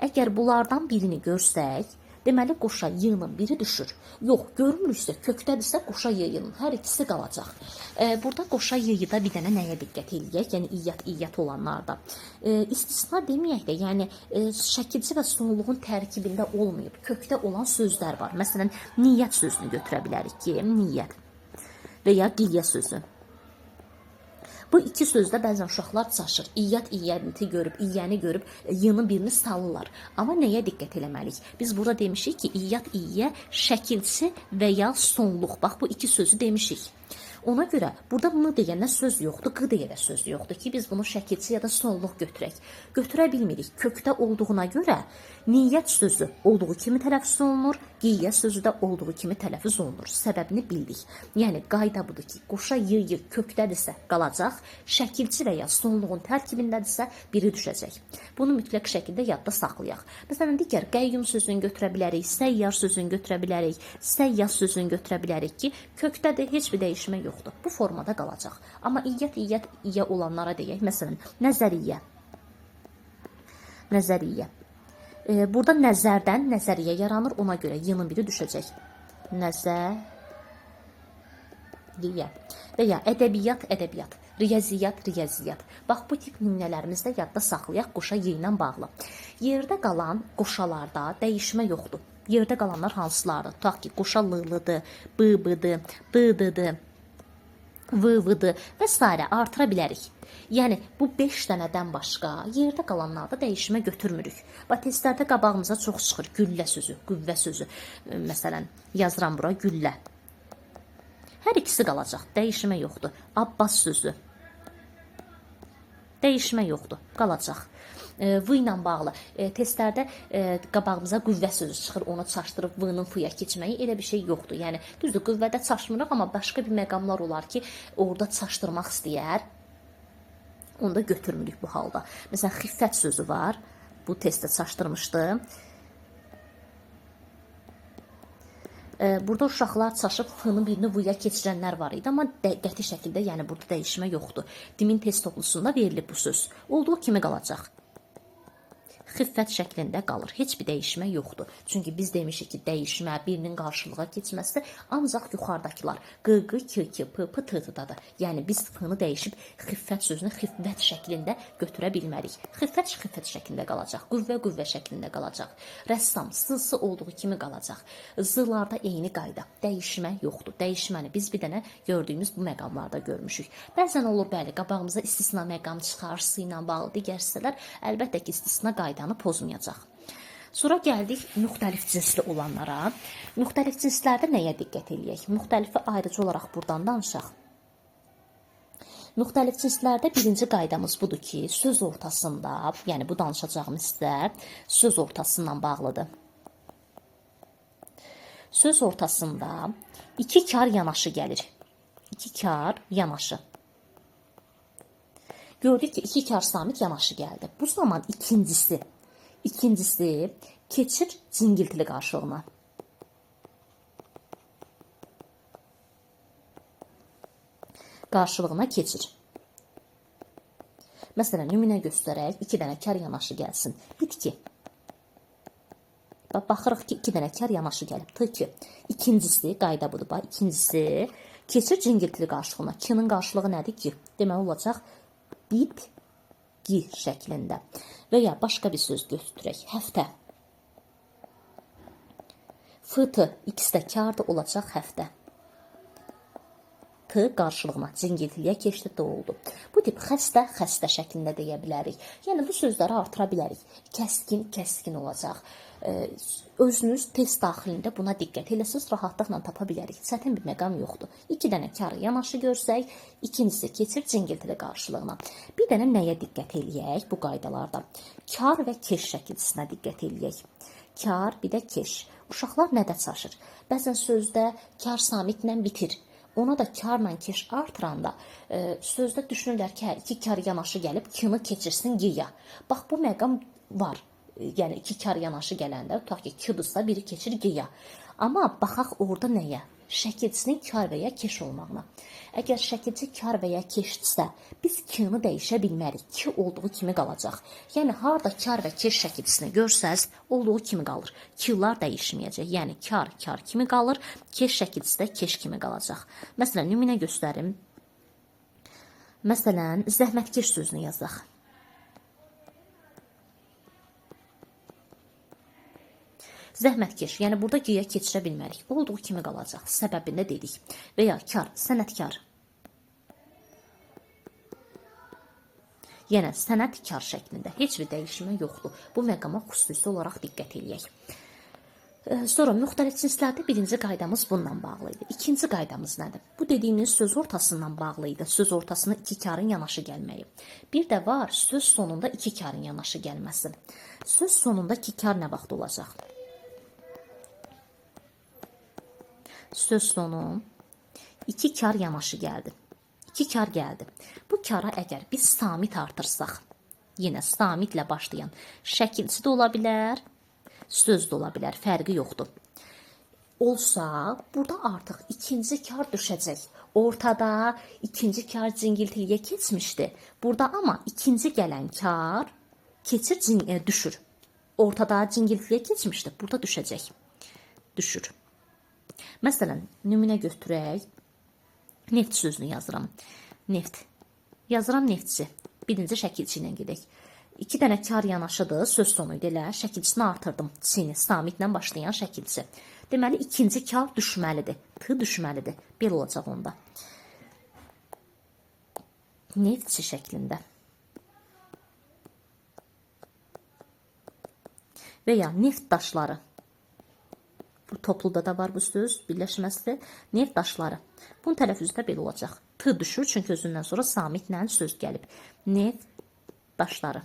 Əgər bunlardan birini görsək, deməli, qoşa y-nın biri düşür. Yox, görmürüksə, kökdədirsə qoşa y-nın hər ikisi qalacaq. Burada qoşa y-da bir dənə nəyə diqqət edək? Yəni, iyyət olanlarda. İstisna deməyək də, yəni, şəkilçi və sonluğun tərkibində olmayıb, kökdə olan sözlər var. Məsələn, niyyət sözünü götürə bilərik ki, niyyət və ya qiyyə sözü. Bu iki sözdə bəzən uşaqlar çaşır. İyyəni görüb, y-nın birini salırlar. Amma nəyə diqqət eləməliyik? Biz burada demişik ki, iyyə şəkilçi və ya sonluq. Bax, bu iki sözü demişik. Ona görə burada n deyəndə söz yoxdur, q deyəndə söz yoxdur ki, biz bunu şəkilçi ya da sonluq götürək. Götürə bilmirik. Kökdə olduğuna görə niyyət sözü olduğu kimi tələffüz olunur, qiyyə sözü də olduğu kimi tələffüz olunur. Səbəbini bildik. Yəni qayda budur ki, qoşa y kökdədirsə qalacaq, şəkilçi və ya sonluğun tərkibindədirsə biri düşəcək. Bunu mütləq şəkildə yadda saxlayaq. Məsələn, digər qəyyum sözünü götürə bilərik, səyyar sözünü götürə bilərik, səyyas sözünü götürə bilərik ki, kökdədir, heç bir dəyişmə yoxdur. Bu formada qalacaq. Amma iyyət olanlara deyək, məsələn, nəzəriyyə. Nəzəriyyə. Burada nəzərdən nəzəriyyə yaranır, ona görə y-nın biri düşəcək. Nəzəriyyə. Və ya ədəbiyyat, ədəbiyyat. Riyaziyyat, riyaziyyat. Bax, bu tip nümunələrimizdə yadda saxlayaq qoşa y ilə bağlı. Yerdə qalan qoşalarda dəyişmə yoxdur. Yerdə qalanlar hansılardır? Tutaq ki, qoşa l-lıdır, b-bıdır, d-dıdır, v-vıdır və s. artıra bilərik. Yəni, bu 5 dənədən başqa yerdə qalanlarda dəyişmə götürmürük. Bax, testlərdə qabağımıza çox çıxır. Güllə sözü, qüvvə sözü. Məsələn, yazıram bura güllə. Hər ikisi qalacaq, dəyişmə yoxdur. Abbas sözü. Dəyişmə yoxdur, qalacaq. V ilə bağlı testlərdə qabağımıza qüvvə sözü çıxır, onu çaşdırıb V-nın f-ya keçməyi, elə bir şey yoxdur. Yəni, düzdür, qüvvədə çaşmırıq, amma başqa bir məqamlar olar ki, orada çaşdırmaq istəyər, onu da götürmürük bu halda. Məsələn, xiffət sözü var, bu testdə çaşdırmışdı. Burada uşaqlar çaşıb f-nın birini v-ya keçirənlər var idi, amma qəti şəkildə, yəni burada dəyişmə yoxdur. Dimin test toplusunda verilib bu söz. Olduğu kimi qalacaq. Xiffət şəklində qalır. Heç bir dəyişmə yoxdur. Çünki biz demişik ki, dəyişmə birinin qarşılığa keçməsi ancaq yuxarıdakılar q, k, k, p, p, t-dadır. Yəni biz f-nı dəyişib xiffət sözünü xiffət şəklində götürə bilmərik. Xiffət şəklində qalacaq. Qüvvə qüvvə şəklində qalacaq. Rəssam s olduğu kimi qalacaq. Z-larda eyni qayda. Dəyişmə yoxdur. Dəyişməni biz bir dənə gördüyümüz bu məqamlarda görmüşük. Bəzən olur, bəli, qabağımıza istisna məqam çıxar, s ilə bağlı digər hissələr. Əlbəttə ki, istisna qaydanı pozmayacaq. Sonra gəldik müxtəlif cinsli olanlara. Müxtəlif cinslərdə nəyə diqqət eləyək? Müxtəlifi ayrıcı olaraq buradan danışaq. Müxtəlif cinslərdə birinci qaydamız budur ki, söz ortasında, yəni bu danışacağımız hisslər söz ortasından bağlıdır. Söz ortasında iki kar yanaşı gəlir. İki kar yanaşı. Gördük ki, iki kar samit yanaşı gəldi. Bu zaman ikincisi keçir cingiltili qarşılığına. Qarşılığına keçir. Məsələn, nümunə göstərək, iki dənə kar yanaşı gəlsin. Bitki. Baxırıq ki, iki dənə kar yanaşı gəlib. T2. İkincisi, qayda budur, bax, ikincisi keçir cingiltili qarşılığına. K-nın qarşılığı nədir ki? Deməli olacaq bitki şəklində. Və ya başqa bir söz götürək. Həftə. F-t, ikisi də karda olacaq həftə. T qarşılığına cingiltiliyə keçdi, d oldu. Bu tip xəstə şəklində deyə bilərik. Yəni, bu sözləri artıra bilərik. Kəskin olacaq. Özünüz test daxilində buna diqqət eləsiniz, rahatlıqla tapa bilərik. Çətin bir məqam yoxdur. İki dənə karı yanaşı görsək, ikincisi keçir cingiltili qarşılığına. Bir dənə nəyə diqqət eləyək bu qaydalarda? Kar və keş şəkilçisinə diqqət eləyək. Kar, bir də keş. Uşaqlar nədə çaşır? Bəzən sözdə kar samitlə bitir. Ona da karla keş artıranda sözdə düşünürlər ki, iki kar yanaşı gəlib, k-nı keçirsin g-ya. Bax, bu məqam var. Yəni, iki kar yanaşı gələndə, tutaq ki, k-dırsa, biri keçir g-ya. Amma baxaq orada nəyə? Şəkilçinin kar və ya keş olmağına. Əgər şəkilçi kar və ya keşdirsə, biz k-nı dəyişə bilmərik. K olduğu kimi qalacaq. Yəni, harada kar və keş şəkilçisini görsəz, olduğu kimi qalır. K-lar dəyişməyəcək. Yəni, kar kimi qalır, keş şəkilçisi də keş kimi qalacaq. Məsələn, nümunə göstərim. Məsələn, zəhmətkeş sözünü yazaq. Zəhmətkeş, yəni burada g-yə keçirə bilmərik. Olduğu kimi qalacaq. Səbəbində dedik. Və ya kar, sənətkar. Yəni, sənətkar şəklində heç bir dəyişmə yoxdur. Bu məqama xüsusi olaraq diqqət eləyək. Sonra müxtəlif cinslərdə birinci qaydamız bununla bağlı idi. İkinci qaydamız nədir? Bu dediyimiz söz ortasından bağlı idi. Söz ortasına iki karın yanaşı gəlməyi. Bir də var söz sonunda iki karın yanaşı gəlməsi. Söz sonunda iki kar nə vaxt olacaq? Söz sonu iki kar yanaşı gəldi. İki kar gəldi. Bu kara əgər biz samit artırsaq, yenə samitlə başlayan şəkilçi də ola bilər, söz də ola bilər, fərqi yoxdur. Olsa, burada artıq ikinci kar düşəcək. Ortada ikinci kar cingiltiliyə keçmişdi. Burada amma ikinci gələn kar keçir, düşür. Ortada cingiltiliyə keçmişdi, burada düşəcək. Düşür. Məsələn, nümunə götürək. Neft sözünü yazıram. Neft. Yazıram neftçi. Birinci şəkilçi ilə gedək. İki dənə kar yanaşıdır, söz sonu idi elə. Şəkilçisini artırdım. Çini, samitlə başlayan şəkilçi. Deməli, ikinci kar düşməlidir. T düşməlidir. Bir olacaq onda. Neftçi şəklində. Və ya neft daşları. Bu topluda da var bu söz, birləşməsi. Neft daşları. Bunun tələffüzü də belə olacaq. T düşür, çünki özündən sonra samitlə söz gəlib. Neft daşları.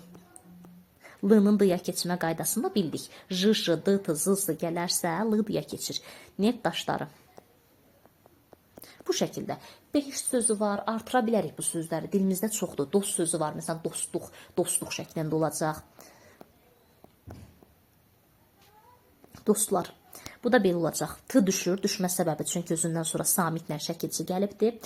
L-nın d-ya keçmə qaydasını bildik. J, ş, d, t, z, s gələrsə, l-ya keçir. Neft daşları. Bu şəkildə 5 sözü var, artıra bilərik bu sözləri. Dilimizdə çoxdur. Dost sözü var, məsələn, dostluq, dostluq şəklində olacaq. Dostlar. Bu da belə olacaq. T düşür, düşmə səbəbi çünki özündən sonra samitlə şəkilçi gəlibdir.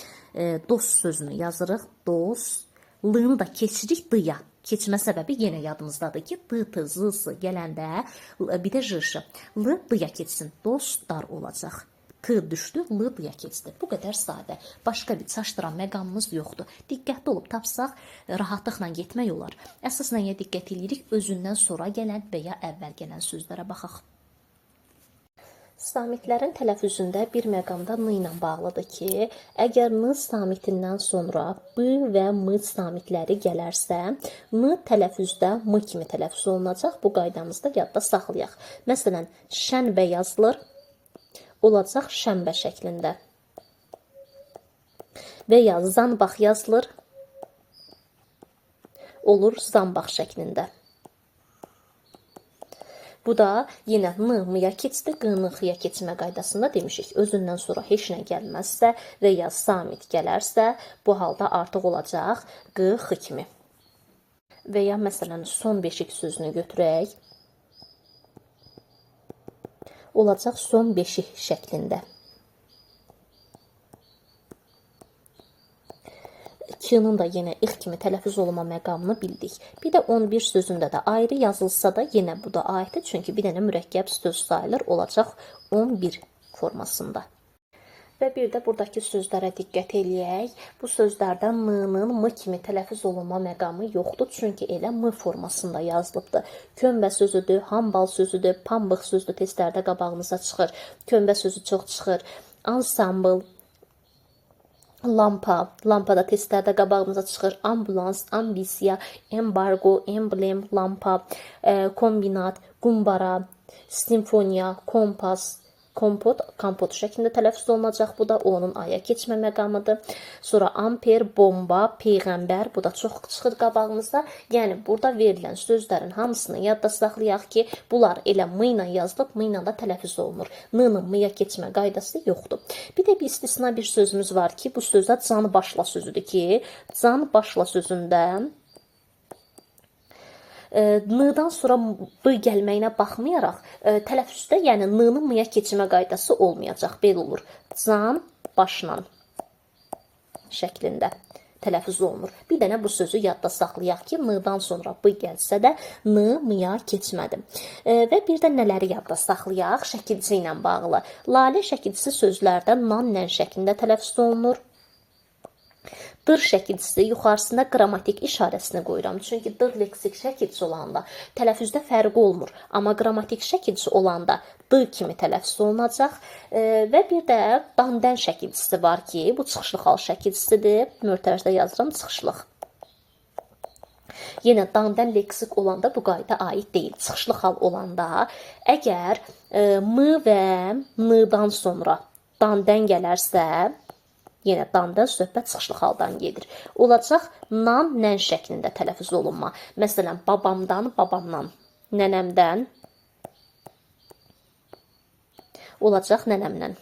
Dost sözünü yazırıq. Dost. L-nı da keçirik d-ya. Keçmə səbəbi yenə yadımızdadır ki, d, t, z, s gələndə bir də j, ş. L, d-ya keçsin. Dostlar olacaq. T düşdü, l, d-ya keçdi. Bu qədər sadə. Başqa bir çaşdıran məqamımız yoxdur. Diqqətli olub tapsaq, rahatlıqla getmək olar. Əsas nəyə diqqət edirik? Özündən sonra gələn və ya əvvəl gələn sözlərə baxaq. Samitlərin tələffüzündə bir məqamda n ilə bağlıdır ki, əgər n samitindən sonra b və m samitləri gələrsə, n tələffüzdə m kimi tələffüz olunacaq. Bu qaydamızda yadda saxlayaq. Məsələn, şənbə yazılır, olacaq şənbə şəklində. Və ya zanbax yazılır, olur zanbax şəklində. Bu da yenə n, m-ya keçdi, q-nı x-ya keçmə qaydasında demişik. Özündən sonra heç nə gəlməzsə və ya samit gələrsə, bu halda artıq olacaq q, x kimi. Və ya məsələn, son beşik sözünü götürək. Olacaq son beşik şəklində. Q-nın da yenə x kimi tələffüz olma məqamını bildik. Bir də 11 sözündə də ayrı yazılsa da yenə bu da aiddir. Çünki bir dənə mürəkkəb söz sayılır, olacaq 11 formasında. Və bir də buradakı sözlərə diqqət eləyək. Bu sözlərdə n-nın m kimi tələffüz olunma məqamı yoxdur. Çünki elə m formasında yazılıbdır. Kömbə sözüdür, hambal sözüdür, pambıq sözüdür, testlərdə qabağımıza çıxır. Kömbə sözü çox çıxır. Ansambl, lampa, lampada testlərdə qabağımıza çıxır. Ambulans, ambisiya, embargo, emblem, lampa, kombinat, qumbara, simfoniya, kompas, kompot, kompot şəklində tələffüz olunacaq. Bu da onun aya keçmə məqamıdır. Sonra amper, bomba, peyğəmbər, bu da çox çıxır qabağımızda. Yəni, burada verilən sözlərin hamısını yadda saxlayaq ki, bunlar elə m ilə yazılıb, m ilə da tələffüz olunur. N-nın m-ya keçmə qaydası yoxdur. Bir də bir istisna bir sözümüz var ki, bu sözdə can başla sözüdür ki, can başla sözündə n-dan sonra b gəlməyinə baxmayaraq, tələffüzdə, yəni n-nın m-ya keçmə qaydası olmayacaq. Belə olur. Can başla şəklində tələffüz olunur. Bir dənə bu sözü yadda saxlayaq ki, n-dan sonra b gəlsə də n m-ya keçmədi. Və bir də nələri yadda saxlayaq? Şəkilçi ilə bağlı. Lalə şəkilçisi sözlərdə nan-nən şəklində tələffüz olunur. Dır şəkilçisi yuxarısında qrammatik işarəsini qoyuram. Çünki dır leksik şəkilçi olanda tələffüzdə fərqi olmur. Amma qrammatik şəkilçi olanda d kimi tələffüz olunacaq. Və bir də dan-dən şəkilçisi var ki, bu çıxışlıq hal şəkilçisidir. Möhtəricdə yazıram çıxışlıq. Yenə dandan leksik olanda bu qayda aid deyil. Çıxışlı xal olanda əgər m və n-dan sonra dandan gələrsə, yenə dandan söhbət çıxışlı xaldan gedir. Olacaq nan, nən şəklində tələffüz olunma. Məsələn, babamdan, babamdan, nənəmdən olacaq nənəmdən.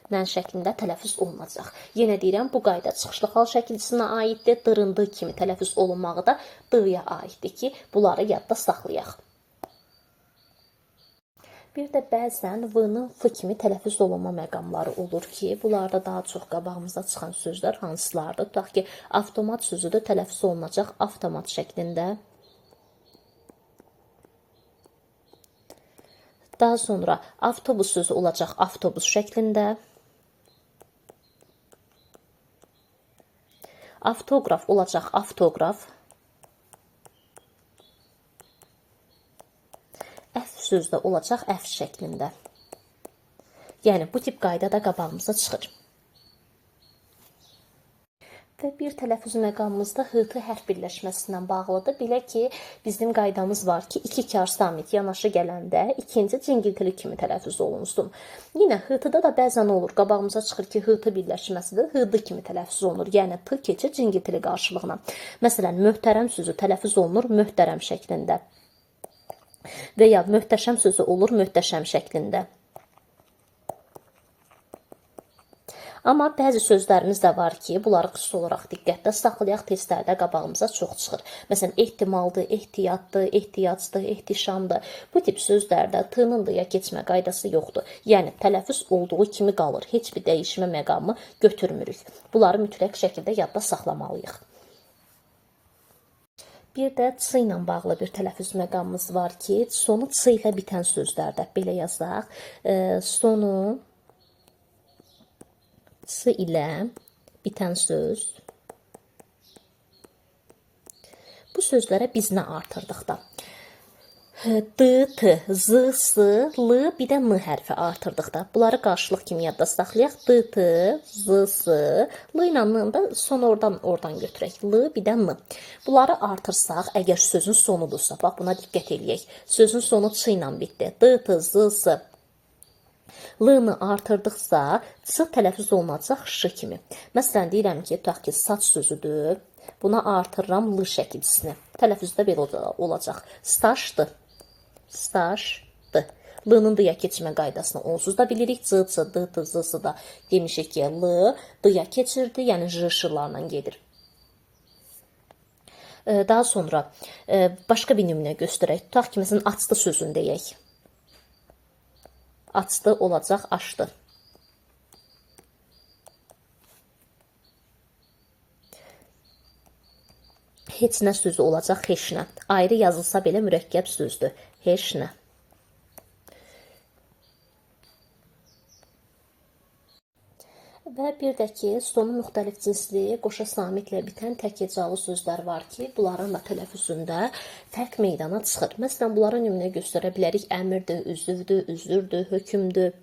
Nən şəklində tələffüz olunacaq. Yenə deyirəm, bu qayda çıxışlı xal şəkilçisinə aiddir. Dırındı kimi tələffüz olunmağı da d-ya aiddir ki, bunları yadda saxlayaq. Bir də bəzən v-nın f kimi tələffüz olunma məqamları olur ki, bunlarda daha çox qabağımıza çıxan sözlər hansılardır? Tutaq ki, avtomat sözü də tələffüz olunacaq avtomat şəklində. Daha sonra avtobus sözü olacaq avtobus şəklində. Avtoqraf olacaq avtoqraf. Əf sözü də olacaq əf şəklində. Yəni, bu tip qayda da qabağımıza çıxır. Və bir tələffüz məqamımızda h-t hərf birləşməsindən bağlıdır. Belə ki, bizim qaydamız var ki, iki kar samit yanaşı gələndə ikinci cingiltili kimi tələffüz olunsun. Yenə h-t-da da bəzən olur, qabağımıza çıxır ki, h-t birləşməsində h-d kimi tələffüz olunur. Yəni, t keçir cingiltili qarşılığına. Məsələn, möhtərəm sözü tələffüz olunur möhtərəm şəklində. Və ya möhtəşəm sözü olur möhtəşəm şəklində. Amma bəzi sözlərimiz də var ki, bunları xüsusi olaraq diqqətdə saxlayaq, testlərdə qabağımıza çox çıxır. Məsələn, ehtimaldır, ehtiyatdır, ehtiyacdır, ehtişamdır. Bu tip sözlərdə t-nın d-ya keçmə qaydası yoxdur. Yəni, tələffüz olduğu kimi qalır. Heç bir dəyişmə məqamı götürmürük. Bunları mütləq şəkildə yadda saxlamalıyıq. Bir də ç ilə bağlı bir tələffüz məqamımız var ki, sonu ç ilə bitən sözlərdə belə yazaq. Sonu ç ilə bitən söz. Bu sözlərə biz nə artırdıq da? D, t, z, s, l, bir də m hərfi artırdıq da. Bunları qarşılıq kimi yadda saxlayaq. D, t, z, s, l ilə n da son oradan götürək. L, bir də m. Bunları artırsaq, əgər sözün sonudursa, bax buna diqqət eləyək. Sözün sonu ç ilə bitdi. D, t, z, s. L-nı artırdıqsa, ç tələffüz olunacaq ş kimi. Məsələn, deyirəm ki, tutaq ki, saç sözüdür. Buna artırıram l şəkilçisini. Tələffüzdə belə olacaq. Staşdır. Staşdır. L-nın d-ya keçmə qaydasını onsuz da bilirik. C, c, d, t, z, s da demişik ki, l d-ya keçirdi, yəni j, ş-larla gedir. Daha sonra başqa bir nümunə göstərək. Tutaq ki, məsələn, açdı sözünü deyək. Açdı olacaq açdı. Heç nə sözü olacaq heç nə. Ayrı yazılsa belə mürəkkəb sözdür. Heç nə. Və bir də ki, sonu müxtəlif cinsli, qoşa samitlə bitən tək hecalı sözlər var ki, bunların da tələffüzündə fərq meydana çıxır. Məsələn, bunlara nümunə göstərə bilərik. Əmirdir, üzvdür, üzürdür, hökümdür,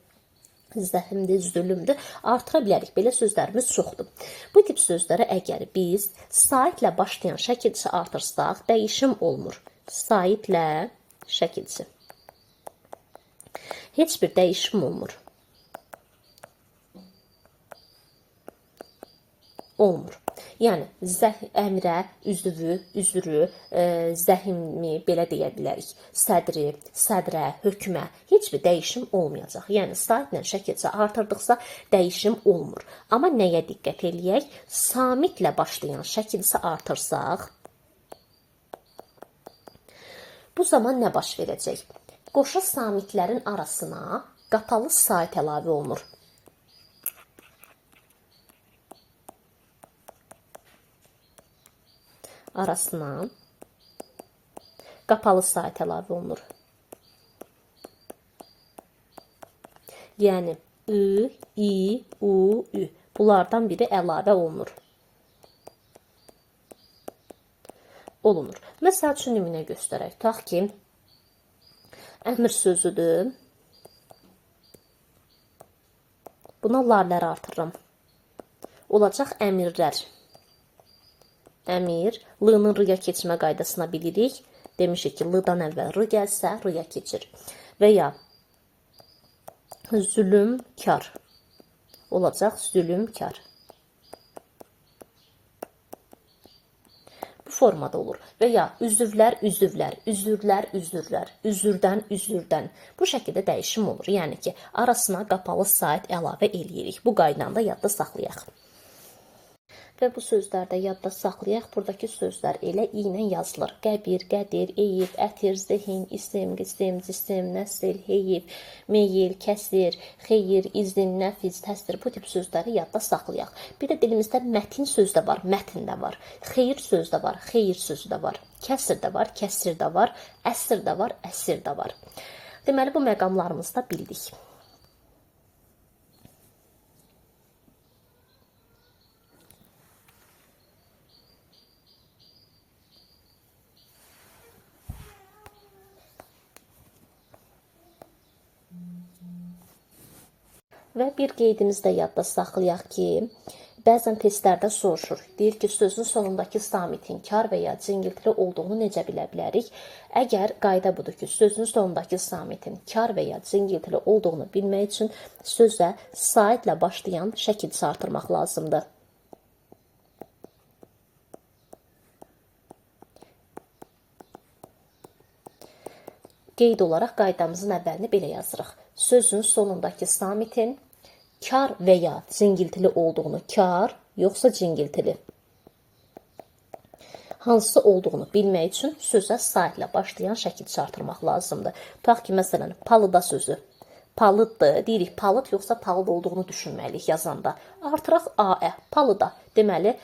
zəhimdir, zülümdür. Artıra bilərik. Belə sözlərimiz çoxdur. Bu tip sözlərə əgər biz saitlə başlayan şəkilçi artırsaq, dəyişim olmur. Saitlə şəkilçi. Heç bir dəyişim olmur. Olmur. Yəni, əmrə, üzvü, üzrü, zəhimi belə deyə bilərik. Sədri, sədrə, hökmə heç bir dəyişim olmayacaq. Yəni, saitlə şəkilçi artırdıqsa dəyişim olmur. Amma nəyə diqqət eləyək? Samitlə başlayan şəkilçi artırsaq, bu zaman nə baş verəcək? Qoşa samitlərin arasına qapalı sait əlavə olunur. Arasına qapalı sait əlavə olunur. Yəni, ü, i, u, ü. Bunlardan biri əlavə olunur. Məsəl üçün nümunə göstərək. Tutaq ki, əmr sözüdür. Buna larləri artırıram. Olacaq əmirlər. əmir. L-nın r-ya keçmə qaydasına bilirik. Demişik ki, l-dan əvvəl r gəlsə, r-ya keçir. Və ya zülümkar olacaq, zülümkar. Bu formada olur. Və ya üzvlər, üzvlər, üzürlər, üzürlər, üzürdən, üzürdən. Bu şəkildə dəyişim olur. Yəni ki, arasına qapalı sait əlavə eləyirik. Bu qaydanı da yadda saxlayaq. Və bu sözlərdə yadda saxlayaq. Buradakı sözlər elə i ilə yazılır. Qəbir, qədir, eyib, ətir, zehin, isim, qism, cisim, nəsil, heyib, meyil, kəsir, xeyir, izin, nəfiz, təsdir. Bu tip sözləri yadda saxlayaq. Bir də dilimizdə mətin söz də var, mətn də var. Xeyir söz də var, xeyir sözü də var. Kəsir də var, kəsir də var. Əsir də var, əsir də var. Deməli, bu məqamlarımızı da bildik. Və bir qeydimizi də yadda saxlayaq ki, bəzən testlərdə soruşur. Deyir ki, sözün sonundakı samitin kar və ya cingiltili olduğunu necə bilə bilərik? Əgər qayda budur ki, sözün sonundakı samitin kar və ya cingiltili olduğunu bilmək üçün sözə saitlə başlayan şəkil artırmaq lazımdır. Qeyd olaraq qaydamızın əvvəlini belə yazırıq. Sözün sonundakı samitin kar və ya cingiltili olduğunu, kar yoxsa cingiltili hansı olduğunu bilmək üçün sözə saitlə başlayan şəkil artırmaq lazımdır. Tutaq ki, məsələn, palıda sözü. Palıddır, deyirik, palıd yoxsa palıd olduğunu düşünməliyik yazanda. Artıraq a-ə, palıda, deməli,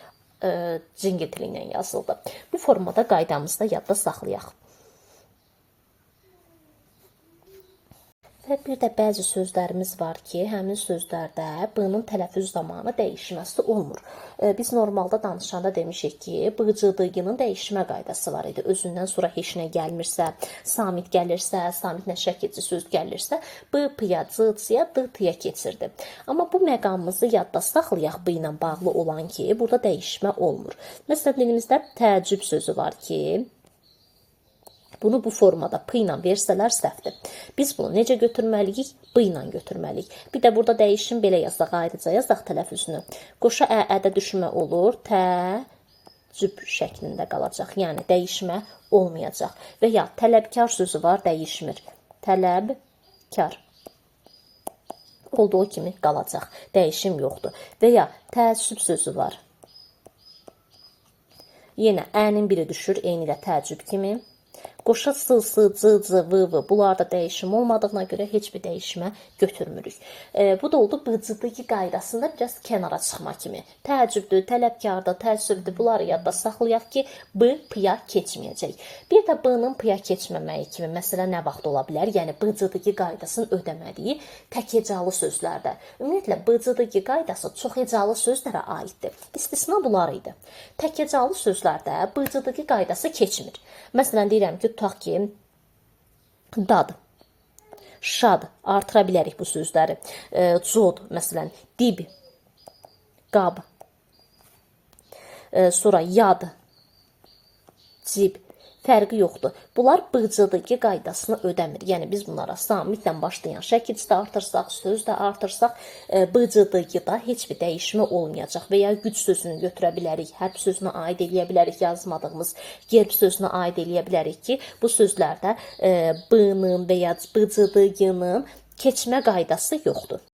cingiltili ilə yazıldı. Bu formada qaydamızı da yadda saxlayaq. Və bir də bəzi sözlərimiz var ki, həmin sözlərdə b-nın tələffüz zamanı dəyişməsi olmur. Biz normalda danışanda demişik ki, b-cı-dı-gının dəyişmə qaydası var idi. Özündən sonra heç nə gəlmirsə, samit gəlirsə, samitlə şəkilci söz gəlirsə, b-pıya, c-çıya, d-tıya keçirdi. Amma bu məqamımızı yadda saxlayaq b ilə bağlı olan ki, burada dəyişmə olmur. Məsələn, dilimizdə təəccüb sözü var ki, bunu bu formada p ilə versələr səhvdir. Biz bunu necə götürməliyik? B ilə götürməliyik. Bir də burada dəyişim belə yazaq, ayrıca yazaq tələffüzünü. Qoşa ə-ədə düşmə olur, təəccüb şəklində qalacaq. Yəni dəyişmə olmayacaq. Və ya tələbkar sözü var, dəyişmir. Tələbkar olduğu kimi qalacaq. Dəyişim yoxdur. Və ya təəssüb sözü var. Yenə ə-nin biri düşür, eyni ilə təəccüb kimi. Qoşa s, s, c, c, v, v. Bunlarda dəyişim olmadığına görə heç bir dəyişmə götürmürük. Bu da oldu b-cı-dı-gı qaydasında biraz kənara çıxma kimi. Təəccübdür, tələbkardır, təəssübdür. Bunları yadda saxlayaq ki, b p-ya keçməyəcək. Bir də b-nın p-ya keçməməyi kimi məsələ nə vaxt ola bilər? Yəni b-cı-dı-gı qaydasının ödəmədiyi təkhecalı sözlərdə. Ümumiyyətlə b-cı-dı-gı qaydası çoxhecalı sözlərə aiddir. İstisna bunlar idi. Təkhecalı sözlərdə b-cı-dı-gı qaydası keçmir. Məsələn, deyirəm ki, tutaq ki, dad, şad, artıra bilərik bu sözləri. Cod, məsələn, dib, qab, sonra yad, cib, fərqi yoxdur. Bunlar b-cı-dı-gı qaydasını ödəmir. Yəni, biz bunlara samitlə başlayan şəkildə artırsaq, söz də artırsaq, b-cı-dı-gıda heç bir dəyişmə olmayacaq. Və ya güc sözünü götürə bilərik, hərf sözünə aid eləyə bilərik, yazmadığımız gerb sözünə aid eləyə bilərik ki, bu sözlərdə b-nın və ya b-cı-dı-gının keçmə qaydası yoxdur.